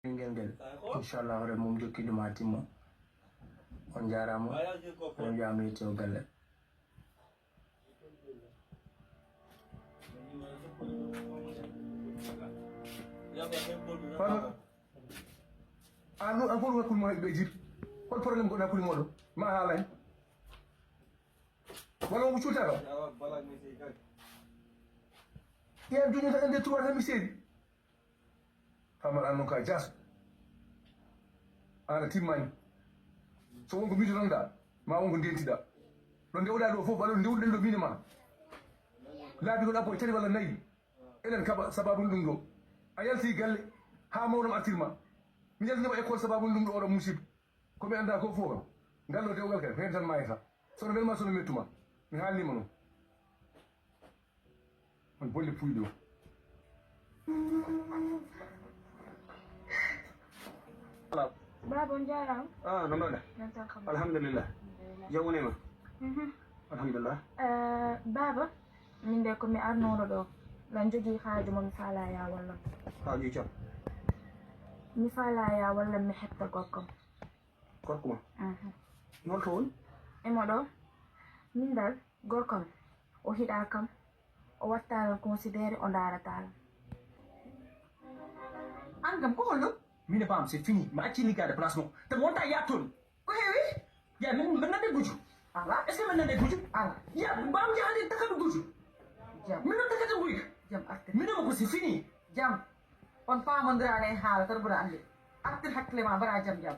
ngel inshallah hore mum jokkiɗo ma timmo on jarama on jami yettio galle an hol wakkul mo ɓe jir hol probléme goɗɗo hakkude moɗon ma haala hen walla wonko cuutaka yen duñata inde 3 tan mi seedi famar an noon ka jas ana timmani so wonko mitononɗa ma wonko ndentiɗa ɗo ndewɗa ɗo fof aɗo ndewɗen ɗo mine ma laabi ko ɗappo e tati walla nayyi enen kaɓa sababu ɗum ɗo a yalti galle ha mawɗom artirma mi jaltinima école sababu ɗum ɗo oɗo musidɓe komi anda ko fof kam ngal ɗo dewgal kay hen tan mayata sono welma sono mettuma mi haalnima noon on bolle puyɗo Baba on jarama. no mbaɗɗa alhamdulillah jawwonima alhamdulillah Baba min de komi arnoɗo ɗo lan jogui haaju mo mi falaya wallam haaju cam mi falaya wallam mi hepta gokkam gorko ma holto woni emo ɗo min dal gorkam o hiɗa kam o wattalam considéré o daratalam an kam ko holɗum mine pam c'est fini ma acci liggade place mo te wonta yatton ko heewi ya min nande guju ala est ce que min nande guju ala ya mbam jahade takaɓe guju jam min non takata guyka jam artir minoma ko c'est fini jam on famodirani e haala tan ɓuura ande artir hakkille ma mbaɗa jam jam.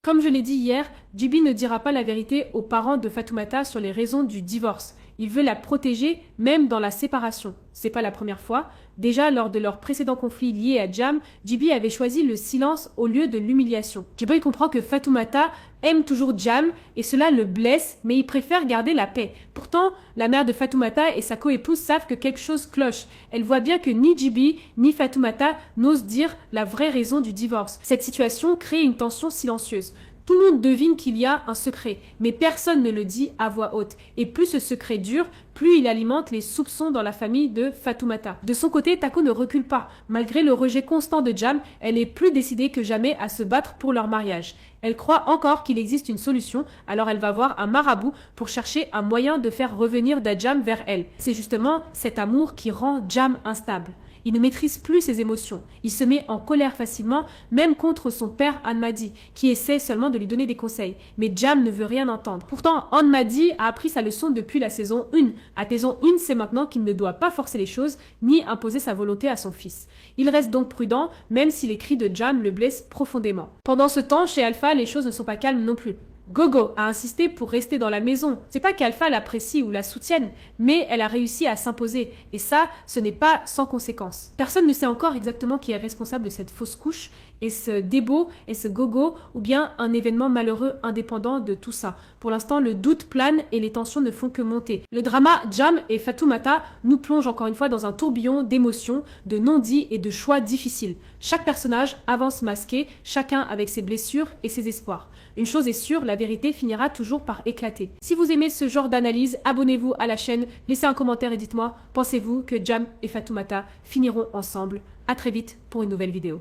Comme je l'ai dit hier, Djiby ne dira pas la vérité aux parents de Fatoumata sur les raisons du divorce. Il veut la protéger même dans la séparation. C'est pas la première fois. Déjà, lors de leur précédent conflit lié à Jam, Djiby avait choisi le silence au lieu de l'humiliation. Djiby comprend que Fatoumata aime toujours Jam et cela le blesse, mais il préfère garder la paix. Pourtant, la mère de Fatoumata et sa coépouse savent que quelque chose cloche. Elle voit bien que ni Djiby ni Fatoumata n'osent dire la vraie raison du divorce. Cette situation crée une tension silencieuse. Tout le monde devine qu'il y a un secret, mais personne ne le dit à voix haute. Et plus ce secret dure, plus il alimente les soupçons dans la famille de Fatoumata. De son côté, Tako ne recule pas. Malgré le rejet constant de Jam, elle est plus décidée que jamais à se battre pour leur mariage. Elle croit encore qu'il existe une solution, alors elle va voir un marabout pour chercher un moyen de faire revenir Dajam vers elle. C'est justement cet amour qui rend Jam instable. Il ne maîtrise plus ses émotions. Il se met en colère facilement, même contre son père Anmadi, qui essaie seulement de lui donner des conseils. Mais Jam ne veut rien entendre. Pourtant, Anmadi a appris sa leçon depuis la saison 1. À saison 1, c'est maintenant qu'il ne doit pas forcer les choses, ni imposer sa volonté à son fils. Il reste donc prudent, même si les cris de Jam le blessent profondément. Pendant ce temps, chez Alpha, les choses ne sont pas calmes non plus. Gogo a insisté pour rester dans la maison. C'est pas qu'Alpha l'apprécie ou la soutienne, mais elle a réussi à s'imposer. Et ça, ce n'est pas sans conséquence. Personne ne sait encore exactement qui est responsable de cette fausse couche. Est-ce Debo, est-ce Gogo, ou bien un événement malheureux indépendant de tout ça. Pour l'instant, le doute plane et les tensions ne font que monter. Le drama Jam et Fatoumata nous plonge encore une fois dans un tourbillon d'émotions, de non-dits et de choix difficiles. Chaque personnage avance masqué, chacun avec ses blessures et ses espoirs. Une chose est sûre, la vérité finira toujours par éclater. Si vous aimez ce genre d'analyse, abonnez-vous à la chaîne, laissez un commentaire et dites-moi, pensez-vous que Jam et Fatoumata finiront ensemble? À très vite pour une nouvelle vidéo.